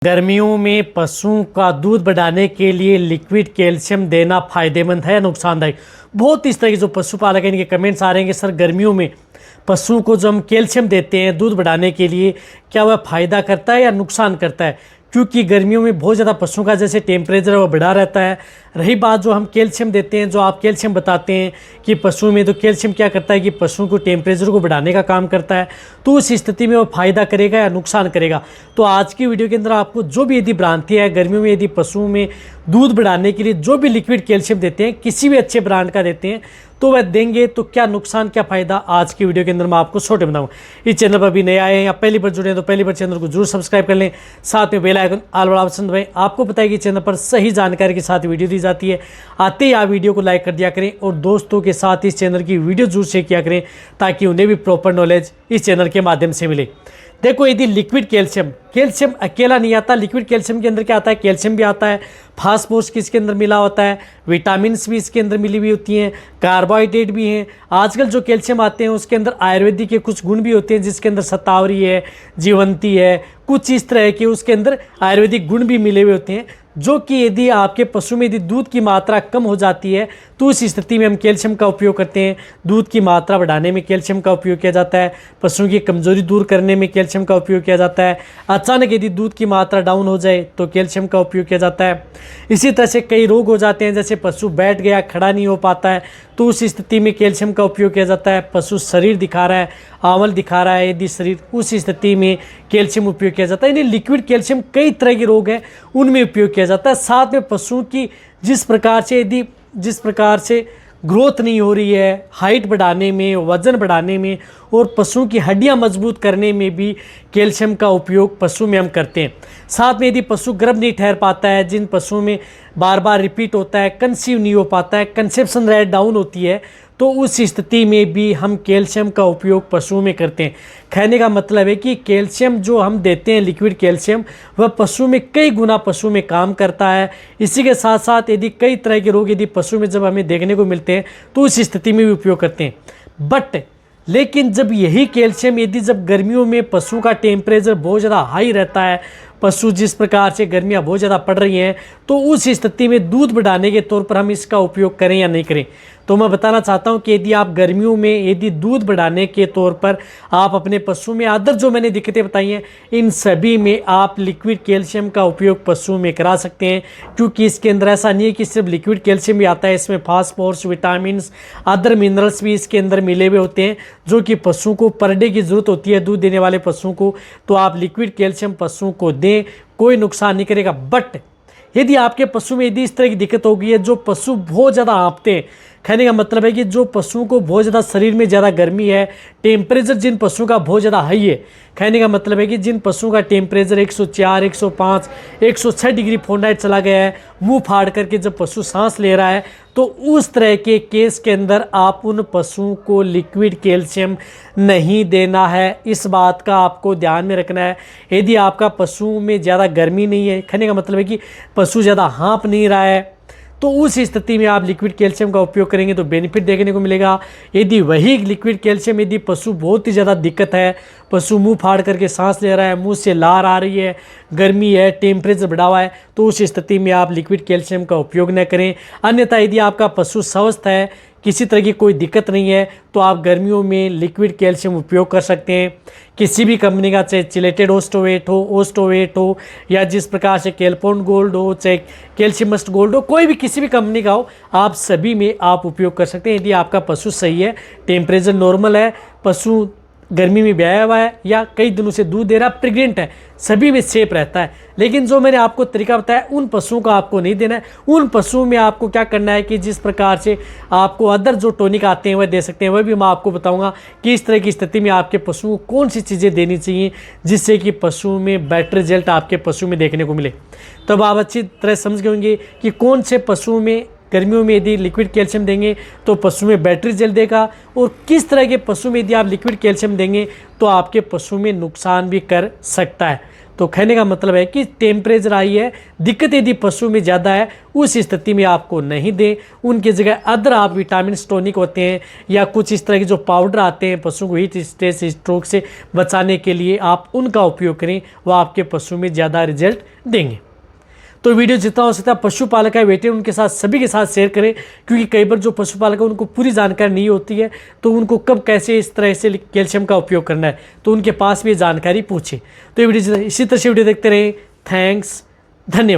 गर्मियों में पशुओं का दूध बढ़ाने के लिए लिक्विड कैल्शियम देना फायदेमंद है या नुकसानदायक। बहुत इस तरह के जो पशुपालक हैं इनके कमेंट्स आ रहे हैं कि सर गर्मियों में पशुओं को जो हम कैल्शियम देते हैं दूध बढ़ाने के लिए क्या वह फ़ायदा करता है या नुकसान करता है, क्योंकि गर्मियों में बहुत ज़्यादा पशुओं का जैसे टेम्परेचर है वो बढ़ा रहता है। रही बात जो हम कैल्शियम देते हैं, जो आप कैल्शियम बताते हैं कि पशुओं में, तो कैल्शियम क्या करता है कि पशुओं को टेम्परेचर को बढ़ाने का काम करता है। तो उस स्थिति में वो फ़ायदा करेगा या नुकसान करेगा। तो आज की वीडियो के अंदर आपको जो भी यदि भ्रांति है, गर्मियों में यदि पशुओं में दूध बढ़ाने के लिए जो भी लिक्विड कैल्शियम देते हैं, किसी भी अच्छे ब्रांड का देते हैं, तो वह देंगे तो क्या नुकसान क्या फ़ायदा, आज की वीडियो के अंदर मैं आपको छोटे बताऊंगा। इस चैनल पर भी नए आए हैं या पहली बार जुड़े हैं तो पहली बार चैनल को जरूर सब्सक्राइब कर लें, साथ में बेल आइकन ऑल वाला ऑप्शन दबाएं। आपको पता है कि चैनल पर सही जानकारी के साथ वीडियो दी जाती है। आते ही आप वीडियो को लाइक कर दिया करें और दोस्तों के साथ इस चैनल की वीडियो जरूर शेयर किया करें ताकि उन्हें भी प्रॉपर नॉलेज इस चैनल के माध्यम से मिले। देखो, यदि लिक्विड कैल्शियम अकेला नहीं आता, लिक्विड कैल्शियम के अंदर क्या आता है, कैल्शियम भी आता है, फास्फोरस किसके अंदर मिला होता है, विटामिन्स भी इसके अंदर मिली हुई होती हैं, कार्बोहाइड्रेट भी हैं। आजकल जो कैल्शियम आते हैं उसके अंदर आयुर्वेदिक के कुछ गुण भी होते हैं, जिसके अंदर शतावरी है, जीवंती है, कुछ इस तरह के उसके अंदर आयुर्वेदिक गुण भी मिले हुए होते हैं, जो कि यदि आपके पशु में यदि दूध की मात्रा कम हो जाती है तो उस स्थिति में हम कैल्शियम का उपयोग करते हैं। दूध की मात्रा बढ़ाने में कैल्शियम का उपयोग किया जाता है, पशुओं की कमजोरी दूर करने में कैल्शियम का उपयोग किया जाता है। अचानक यदि दूध की मात्रा डाउन हो जाए तो कैल्शियम का उपयोग किया जाता है। इसी तरह से कई रोग हो जाते हैं, जैसे पशु बैठ गया, खड़ा नहीं हो पाता है, तो उस स्थिति में कैल्शियम का उपयोग किया जाता है। पशु शरीर दिखा रहा है, आंवल दिखा रहा है यदि शरीर, उस स्थिति में कैल्शियम उपयोग किया जाता है। यानी लिक्विड कैल्शियम कई तरह के रोग हैं उनमें उपयोग किया जाता है। साथ में पशुओं की जिस प्रकार से ग्रोथ नहीं हो रही है, हाइट बढ़ाने में, वजन बढ़ाने में और पशुओं की हड्डियां मजबूत करने में भी कैल्शियम का उपयोग पशु में हम करते हैं। साथ में यदि पशु गर्भ नहीं ठहर पाता है, जिन पशुओं में बार बार रिपीट होता है, कंसीव नहीं हो पाता है, कंसेप्शन रेट डाउन होती है, तो उस स्थिति में भी हम कैल्शियम का उपयोग पशुओं में करते हैं। कहने का मतलब है कि कैल्शियम जो हम देते हैं, लिक्विड कैल्शियम, वह पशु में कई गुना पशु में काम करता है। इसी के साथ साथ यदि कई तरह के रोग यदि पशु में जब हमें देखने को मिलते हैं तो उस स्थिति में भी उपयोग करते हैं। लेकिन जब यही कैल्शियम यदि जब गर्मियों में पशु का टेम्परेचर बहुत ज़्यादा हाई रहता है, पशु जिस प्रकार से गर्मियाँ बहुत ज़्यादा पड़ रही हैं, तो उस स्थिति में दूध बढ़ाने के तौर पर हम इसका उपयोग करें या नहीं करें। तो मैं बताना चाहता हूं कि यदि आप गर्मियों में यदि दूध बढ़ाने के तौर पर आप अपने पशु में अदर जो मैंने दिक्कतें बताई हैं, इन सभी में आप लिक्विड कैल्शियम का उपयोग पशुओं में करा सकते हैं, क्योंकि इसके अंदर ऐसा नहीं है कि सिर्फ लिक्विड कैल्शियम भी आता है, इसमें फास्फोरस, विटामिन्स, अदर मिनरल्स भी इसके अंदर मिले हुए होते हैं, जो कि पशुओं को पर डे की ज़रूरत होती है, दूध देने वाले पशुओं को। तो आप लिक्विड कैल्शियम पशुओं को दें, कोई नुकसान नहीं करेगा। बट यदि आपके पशु में यदि इस तरह की दिक्कत हो गई है, जो पशु बहुत ज़्यादा हाँफते हैं, कहने का मतलब है कि जो पशुओं को बहुत ज़्यादा शरीर में ज़्यादा गर्मी है, टेम्परेचर जिन पशुओं का बहुत ज़्यादा हाई है, कहने का मतलब है कि जिन पशुओं का टेम्परेचर 104, 105, 106 डिग्री फ़ारेनहाइट चला गया है, मुंह फाड़ करके जब पशु सांस ले रहा है, तो उस तरह के केस के अंदर आप उन पशुओं को लिक्विड कैल्शियम नहीं देना है। इस बात का आपको ध्यान में रखना है। यदि आपका पशु में ज़्यादा गर्मी नहीं है, कहने का मतलब है कि पशु ज़्यादा हाँफ नहीं रहा है, तो उस स्थिति में आप लिक्विड कैल्शियम का उपयोग करेंगे तो बेनिफिट देखने को मिलेगा। यदि वही लिक्विड कैल्शियम यदि पशु बहुत ही ज़्यादा दिक्कत है, पशु मुंह फाड़ करके सांस ले रहा है, मुंह से लार आ रही है, गर्मी है, टेम्परेचर बढ़ा हुआ है, तो उस स्थिति में आप लिक्विड कैल्शियम का उपयोग न करें। अन्यथा यदि आपका पशु स्वस्थ है, किसी तरह की कोई दिक्कत नहीं है, तो आप गर्मियों में लिक्विड कैल्शियम उपयोग कर सकते हैं। किसी भी कंपनी का, चाहे चिलेटेड ओस्टोवेट हो या जिस प्रकार से कैल्पोन गोल्ड हो, चाहे कैल्शियमस्ट गोल्ड हो, कोई भी किसी भी कंपनी का हो, आप सभी में आप उपयोग कर सकते हैं। यदि आपका पशु सही है, टेम्परेचर नॉर्मल है, पशु गर्मी में ब्याया हुआ है या कई दिनों से दूध दे रहा है, प्रेग्नेंट है, सभी में सेफ रहता है। लेकिन जो मैंने आपको तरीका बताया, उन पशुओं का आपको नहीं देना है। उन पशुओं में आपको क्या करना है कि जिस प्रकार से आपको अदर जो टॉनिक आते हैं वह दे सकते हैं, वह भी मैं आपको बताऊंगा कि इस तरह की स्थिति में आपके पशुओं को कौन सी चीज़ें देनी चाहिए जिससे कि पशुओं में बेटर रिजल्ट आपके पशु में देखने को मिले। तब आप अच्छी तरह समझ गए होंगे कि कौन से पशुओं में गर्मियों में यदि लिक्विड कैल्शियम देंगे तो पशु में बैटरी जल देगा, और किस तरह के पशु में यदि आप लिक्विड कैल्शियम देंगे तो आपके पशु में नुकसान भी कर सकता है। तो कहने का मतलब है कि टेम्परेचर हाई है, दिक्कत यदि पशु में ज़्यादा है, उस स्थिति में आपको नहीं दें। उनकी जगह अदर आप विटामिन टॉनिक होते हैं या कुछ इस तरह के जो पाउडर आते हैं पशु को हीट स्ट्रेस स्ट्रोक से बचाने के लिए, आप उनका उपयोग करें, वह आपके पशु में ज़्यादा रिजल्ट देंगे। तो वीडियो जितना हो सकता है पशुपालक है वेटेरियन उनके साथ सभी के साथ शेयर करें, क्योंकि कई बार जो पशुपालक है उनको पूरी जानकारी नहीं होती है, तो उनको कब कैसे इस तरह से कैल्शियम का उपयोग करना है, तो उनके पास भी जानकारी पूछें। तो ये वीडियो इसी तरह से वीडियो देखते रहें। थैंक्स, धन्यवाद।